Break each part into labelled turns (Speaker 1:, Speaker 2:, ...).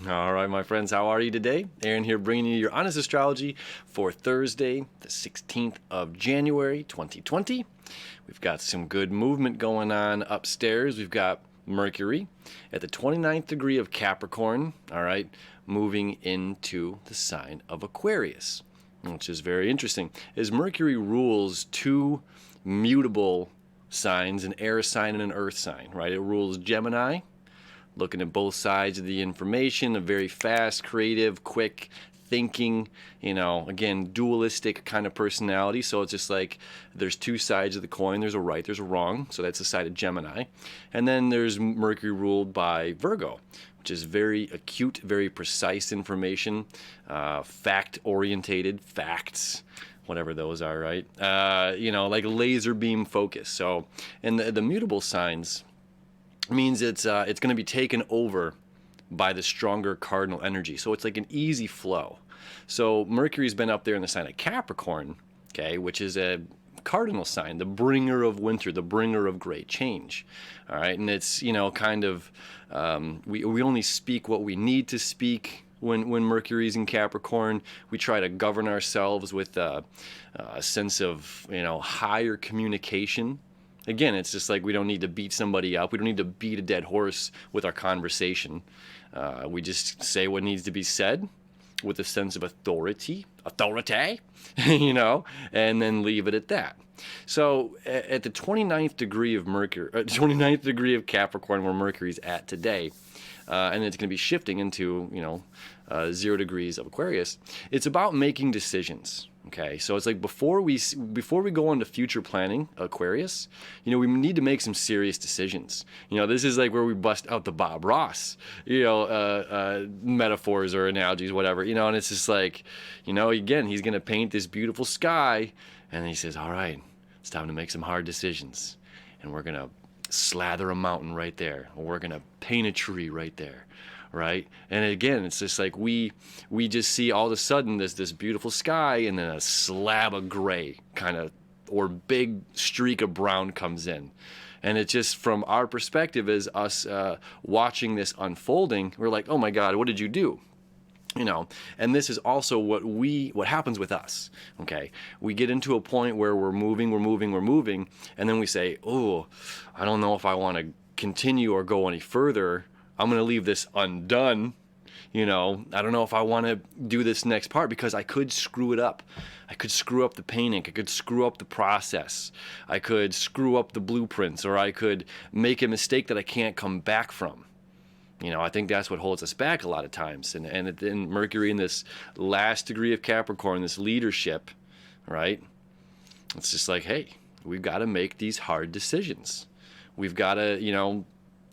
Speaker 1: All right, my friends, how are you today? Aaron here bringing you your honest astrology for Thursday, the 16th of January, 2020. We've got some good movement going on upstairs. We've got Mercury at the 29th degree of Capricorn, all right, moving into the sign of Aquarius, which is very interesting, as Mercury rules two mutable signs, an air sign and an earth sign, right? It rules Gemini, looking at both sides of the information, a very fast, creative, quick thinking, again, dualistic kind of personality. So it's just like there's two sides of the coin. There's a right, there's a wrong. So that's the side of Gemini. And then there's Mercury ruled by Virgo, which is very acute, very precise information, fact-orientated, facts, whatever those are, right? Like laser beam focus. So, and the mutable signs means it's going to be taken over by the stronger cardinal energy. So it's like an easy flow. So Mercury's been up there in the sign of Capricorn, okay, which is a cardinal sign, the bringer of winter, the bringer of great change. All right, and it's, kind of, we only speak what we need to speak. When Mercury's in Capricorn, we try to govern ourselves with a sense of, higher communication. Again, it's just like we don't need to beat somebody up. We don't need to beat a dead horse with our conversation. We just say what needs to be said with a sense of authority, and then leave it at that. So at the 29th degree of Mercury, 29th degree of Capricorn, where Mercury's at today, and it's going to be shifting into, 0 degrees of Aquarius, it's about making decisions. Okay, so it's like before we go into future planning, Aquarius, we need to make some serious decisions. This is like where we bust out the Bob Ross, metaphors or analogies, whatever. And it's just like, again, he's gonna paint this beautiful sky, and then he says, "All right, it's time to make some hard decisions, and we're gonna slather a mountain right there, or we're gonna paint a tree right there." Right? And again, it's just like we just see all of a sudden this beautiful sky, and then a slab of gray kind of, or big streak of brown comes in. And it's just from our perspective as us watching this unfolding, we're like, oh my God, what did you do? And this is also what happens with us. Okay, we get into a point where we're moving, and then we say, oh, I don't know if I want to continue or go any further. I'm going to leave this undone. I don't know if I want to do this next part because I could screw it up. I could screw up the painting. I could screw up the process. I could screw up the blueprints, or I could make a mistake that I can't come back from. I think that's what holds us back a lot of times. And then Mercury in this last degree of Capricorn, this leadership, right? It's just like, hey, we've got to make these hard decisions. We've got to,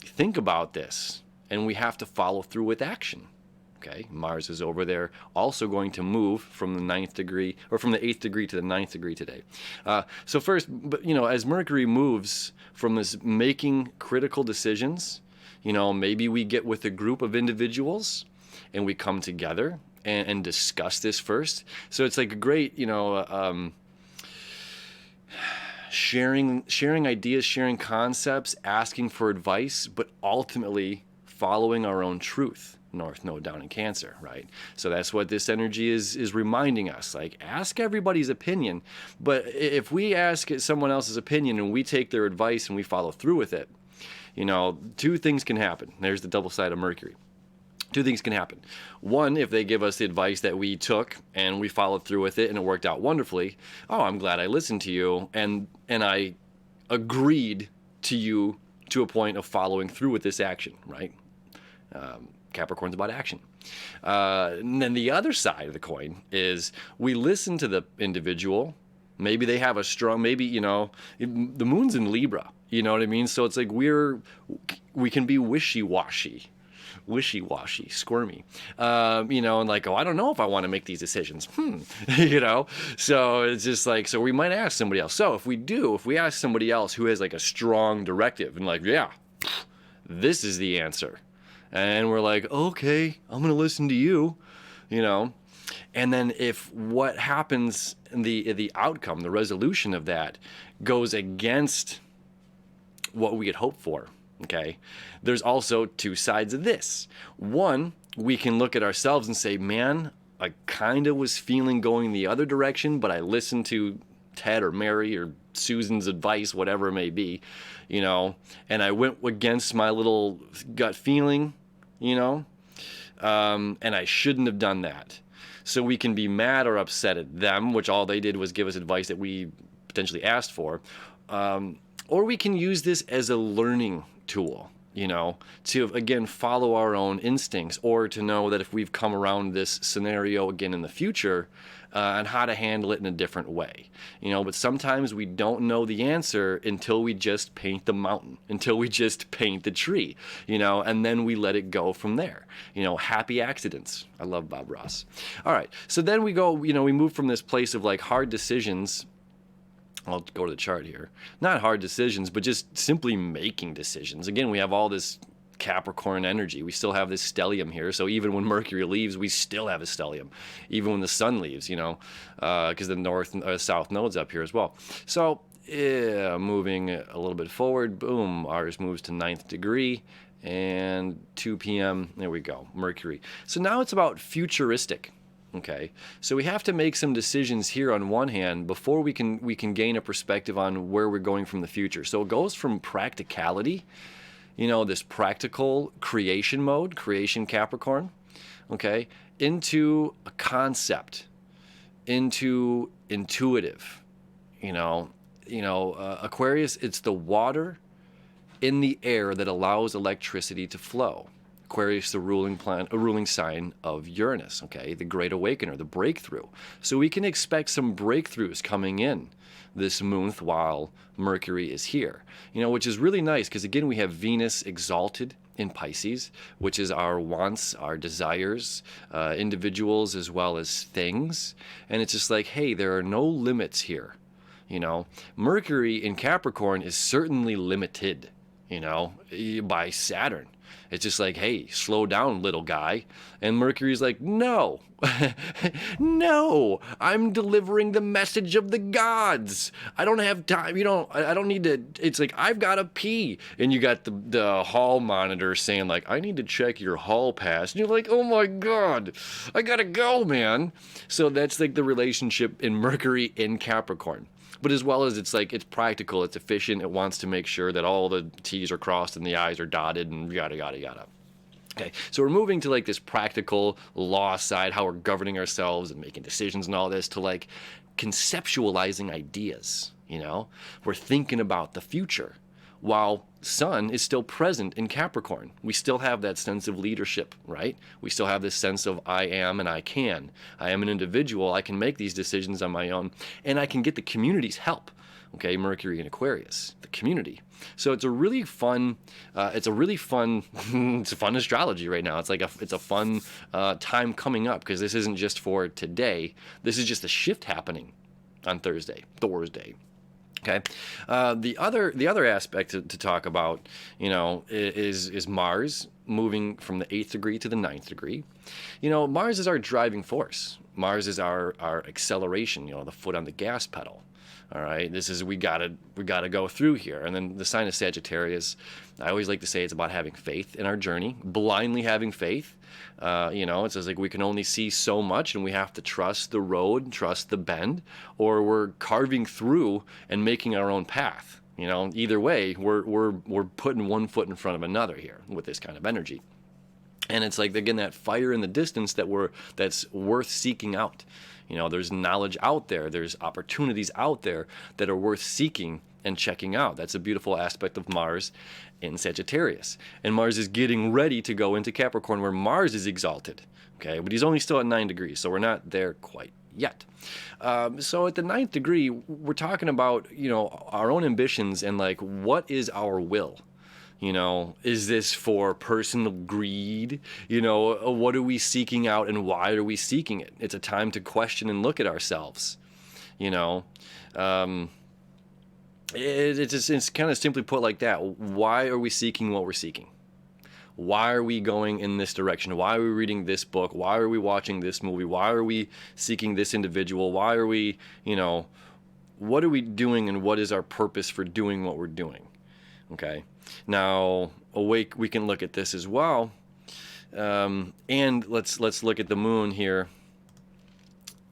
Speaker 1: think about this. And we have to follow through with action. Okay, Mars is over there, also going to move from the 9th degree, or from the 8th degree to the 9th degree today. So first, as Mercury moves from this making critical decisions, maybe we get with a group of individuals and we come together and discuss this first. So it's like a great, sharing ideas, sharing concepts, asking for advice, but ultimately following our own truth. North Node down in Cancer, right? So that's what this energy is reminding us. Like, ask everybody's opinion, but if we ask someone else's opinion and we take their advice and we follow through with it, two things can happen. There's the double side of Mercury. Two things can happen. One, if they give us the advice that we took and we followed through with it and it worked out wonderfully, oh, I'm glad I listened to you and I agreed to you to a point of following through with this action, right? Capricorn's about action. And then the other side of the coin is we listen to the individual. Maybe they have a strong, the moon's in Libra, you know what I mean? So it's like we can be wishy-washy, squirmy, and like, oh, I don't know if I want to make these decisions. So it's just like, so we might ask somebody else. So if we ask somebody else who has like a strong directive and like, yeah, this is the answer. And we're like, okay, I'm going to listen to you, And then if what happens, the outcome, the resolution of that goes against what we had hoped for, okay, there's also two sides of this. One, we can look at ourselves and say, man, I kind of was feeling going the other direction, but I listened to Ted or Mary or Susan's advice, whatever it may be, and I went against my little gut feeling, and I shouldn't have done that. So we can be mad or upset at them, which all they did was give us advice that we potentially asked for. Or we can use this as a learning tool, to, again, follow our own instincts, or to know that if we've come around this scenario again in the future, and how to handle it in a different way. But sometimes we don't know the answer until we just paint the mountain, until we just paint the tree, and then we let it go from there. Happy accidents. I love Bob Ross. All right. So then we go, we move from this place of like hard decisions. I'll go to the chart here. Not hard decisions, but just simply making decisions. Again, we have all this Capricorn energy. We still have this stellium here. So even when Mercury leaves, we still have a stellium. Even when the sun leaves, because the north and south node's up here as well. So moving a little bit forward, boom, ours moves to 9th degree. And 2 p.m., there we go, Mercury. So now it's about futuristic. Okay, so we have to make some decisions here on one hand before we can gain a perspective on where we're going from the future. So it goes from practicality, this practical creation mode, creation Capricorn, okay, into a concept, into intuitive, Aquarius, it's the water in the air that allows electricity to flow. Aquarius, the ruling sign of Uranus, okay, the great awakener, the breakthrough. So we can expect some breakthroughs coming in this month while Mercury is here, which is really nice because, again, we have Venus exalted in Pisces, which is our wants, our desires, individuals as well as things. And it's just like, hey, there are no limits here. Mercury in Capricorn is certainly limited, by Saturn. It's just like, hey, slow down, little guy. And Mercury's like, no, no, I'm delivering the message of the gods. I don't have time. I don't need to. It's like, I've got to pee. And you got the hall monitor saying like, I need to check your hall pass. And you're like, oh my God, I got to go, man. So that's like the relationship in Mercury in Capricorn. But as well as it's like, it's practical, it's efficient, it wants to make sure that all the T's are crossed and the I's are dotted and yada, yada, yada. Okay, so we're moving to like this practical law side, how we're governing ourselves and making decisions and all this, to like conceptualizing ideas, We're thinking about the future. While Sun is still present in Capricorn. We still have that sense of leadership, right? We still have this sense of I am and I can. I am an individual. I can make these decisions on my own, and I can get the community's help. Okay, Mercury in Aquarius, the community. So it's a really fun. It's a fun astrology right now. It's a fun time coming up because this isn't just for today. This is just a shift happening on Thursday. Okay, the other aspect to talk about, is Mars moving from the 8th degree to the 9th degree. Mars is our driving force. Mars is our acceleration. The foot on the gas pedal. All right, this is we gotta go through here. And then the sign of Sagittarius, I always like to say it's about having faith in our journey, blindly having faith. It says like we can only see so much, and we have to trust the road, trust the bend, or we're carving through and making our own path. Either way, we're putting one foot in front of another here with this kind of energy. And it's like, again, that fire in the distance that's worth seeking out. There's knowledge out there. There's opportunities out there that are worth seeking and checking out. That's a beautiful aspect of Mars in Sagittarius. And Mars is getting ready to go into Capricorn, where Mars is exalted. Okay, but he's only still at 9 degrees, so we're not there quite yet. So at the 9th degree, we're talking about, our own ambitions and like, what is our will? Is this for personal greed? What are we seeking out and why are we seeking it? It's a time to question and look at ourselves. It's kind of simply put like that. Why are we seeking what we're seeking? Why are we going in this direction? Why are we reading this book? Why are we watching this movie? Why are we seeking this individual? Why are we, what are we doing and what is our purpose for doing what we're doing? Okay. Now, we can look at this as well. And let's look at the moon here.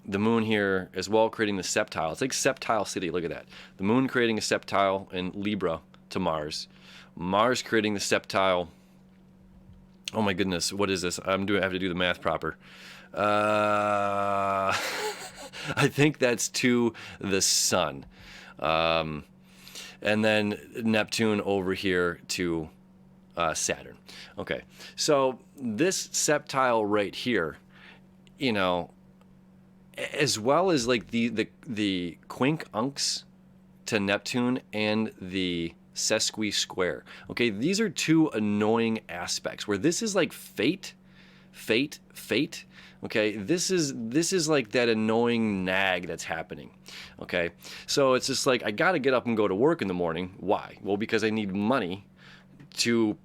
Speaker 1: The moon here as well, creating the septile. It's like septile city. Look at that. The moon creating a septile in Libra to Mars. Mars creating the septile. Oh my goodness, what is this? I have to do the math proper. I think that's to the sun. And then Neptune over here to Saturn. Okay, so this septile right here, you know, as well as like the quincunx to Neptune and the sesqui square. Okay, these are two annoying aspects where this is like fate. Okay, this is like that annoying nag that's happening. Okay, so it's just like I gotta get up and go to work in the morning. Why? Well, because I need money to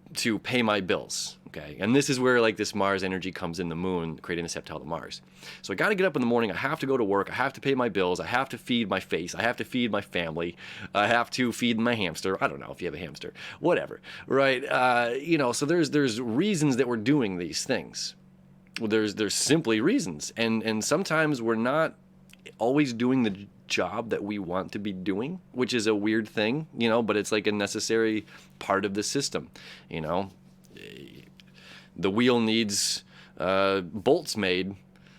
Speaker 1: pay my bills. Okay, and this is where like this Mars energy comes in the moon, creating a septile to Mars. So I got to get up in the morning. I have to go to work. I have to pay my bills. I have to feed my face. I have to feed my family. I have to feed my hamster. I don't know if you have a hamster, whatever, right? You know, so there's reasons that we're doing these things. Well, there's simply reasons, and sometimes we're not always doing the job that we want to be doing, which is a weird thing, you know, but it's like a necessary part of the system, you know. The wheel needs bolts made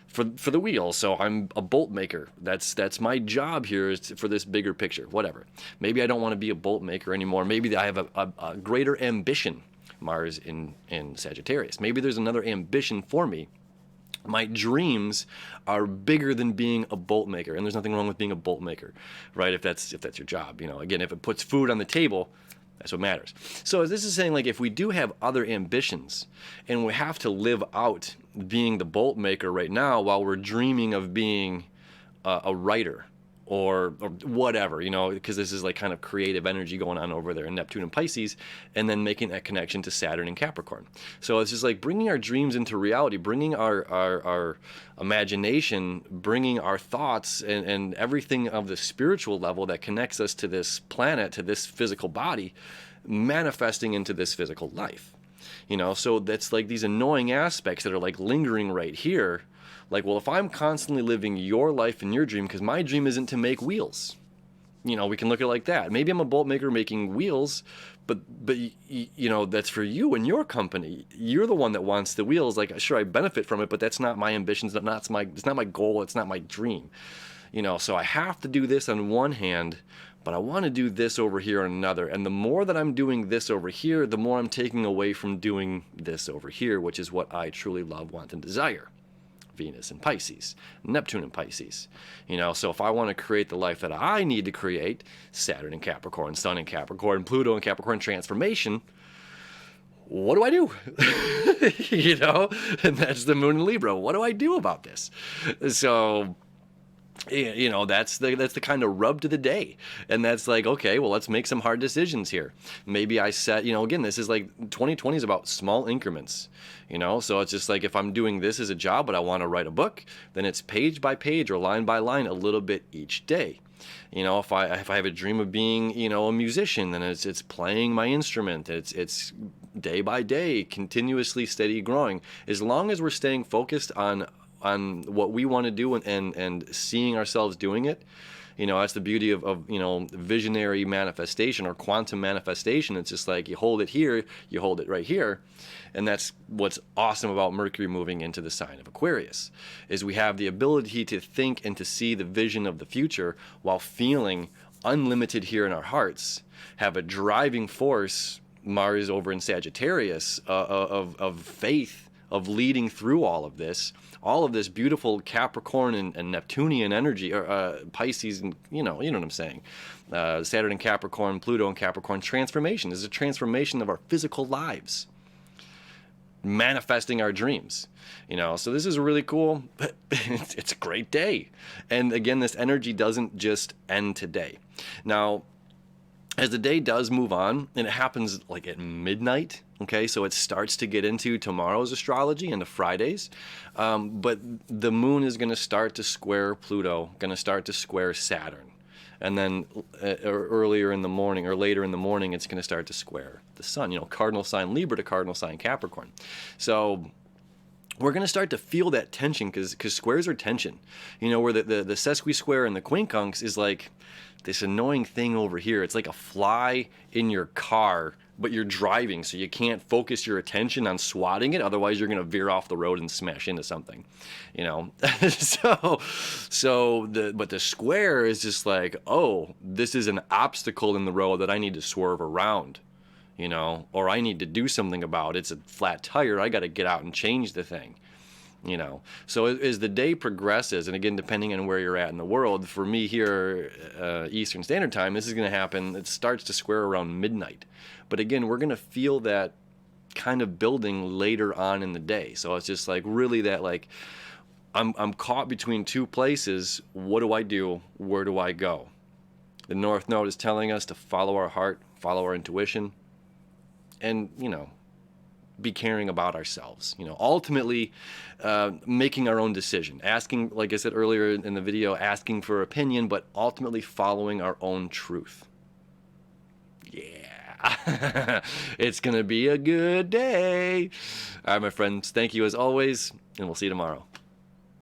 Speaker 1: for the wheel, so I'm a bolt maker. That's my job here is for this bigger picture, whatever. Maybe I don't want to be a bolt maker anymore. Maybe I have a greater ambition, Mars in Sagittarius. Maybe there's another ambition for me. My dreams are bigger than being a bolt maker, and there's nothing wrong with being a bolt maker, right? If that's your job, you know. Again, if it puts food on the table, that's what matters. So this is saying, like, if we do have other ambitions and we have to live out being the bolt maker right now while we're dreaming of being a writer or whatever, you know, because this is like kind of creative energy going on over there in Neptune and Pisces, and then making that connection to Saturn and Capricorn. So it's just like bringing our dreams into reality, bringing our imagination, bringing our thoughts and everything of the spiritual level that connects us to this planet, to this physical body, manifesting into this physical life. You know, so that's like these annoying aspects that are like lingering right here. Like, well, if I'm constantly living your life and your dream, because my dream isn't to make wheels, you know, we can look at it like that. Maybe I'm a bolt maker making wheels, but you know, that's for you and your company. You're the one that wants the wheels. Like, sure, I benefit from it, but that's not my ambitions. It's not my goal. It's not my dream. You know, so I have to do this on one hand, but I want to do this over here on another. And the more that I'm doing this over here, the more I'm taking away from doing this over here, which is what I truly love, want, and desire. Venus in Pisces, Neptune in Pisces. You know, so if I want to create the life that I need to create, Saturn in Capricorn, Sun in Capricorn, Pluto in Capricorn transformation, what do I do? You know, and that's the moon in Libra. What do I do about this? So, you know, that's the kind of rub to the day. And that's like, okay, well, let's make some hard decisions here. Maybe I set, you know, again, this is like 2020 is about small increments, you know, so it's just like if I'm doing this as a job, but I want to write a book, then it's page by page or line by line a little bit each day. You know, if I have a dream of being, you know, a musician, then it's playing my instrument. It's day by day, continuously steady growing. As long as we're staying focused on what we want to do and seeing ourselves doing it, you know, that's the beauty of you know, visionary manifestation or quantum manifestation. It's just like you hold it here, you hold it right here. And that's what's awesome about Mercury moving into the sign of Aquarius, is we have the ability to think and to see the vision of the future while feeling unlimited here in our hearts, have a driving force, Mars over in Sagittarius, of faith, of leading through all of this beautiful Capricorn and Neptunian energy, or Pisces, and you know what I'm saying. Saturn and Capricorn, Pluto and Capricorn transformation is a transformation of our physical lives, manifesting our dreams. You know, so this is really cool. It's a great day, and again, this energy doesn't just end today. Now, as the day does move on, and it happens like at midnight, okay, so it starts to get into tomorrow's astrology into Fridays, but the moon is going to start to square Pluto, going to start to square Saturn, and then earlier in the morning or later in the morning, it's going to start to square the sun, you know, cardinal sign Libra to cardinal sign Capricorn. So we're going to start to feel that tension because squares are tension. You know, where the sesqui-square and the quincunx is like this annoying thing over here. It's like a fly in your car, but you're driving, so you can't focus your attention on swatting it. Otherwise, you're going to veer off the road and smash into something, you know? But the square is just like, oh, this is an obstacle in the road that I need to swerve around, you know, or I need to do something about. It's a flat tire. I got to get out and change the thing, you know. So as the day progresses, and again, depending on where you're at in the world, for me here, Eastern Standard Time, this is going to happen. It starts to square around midnight. But again, we're going to feel that kind of building later on in the day. So it's just like really that like, I'm caught between two places. What do I do? Where do I go? The North Node is telling us to follow our heart, follow our intuition, and, you know, be caring about ourselves, you know, ultimately making our own decision, asking, like I said earlier in the video, asking for opinion, but ultimately following our own truth. Yeah, it's going to be a good day. All right, my friends, thank you as always, and we'll see you tomorrow.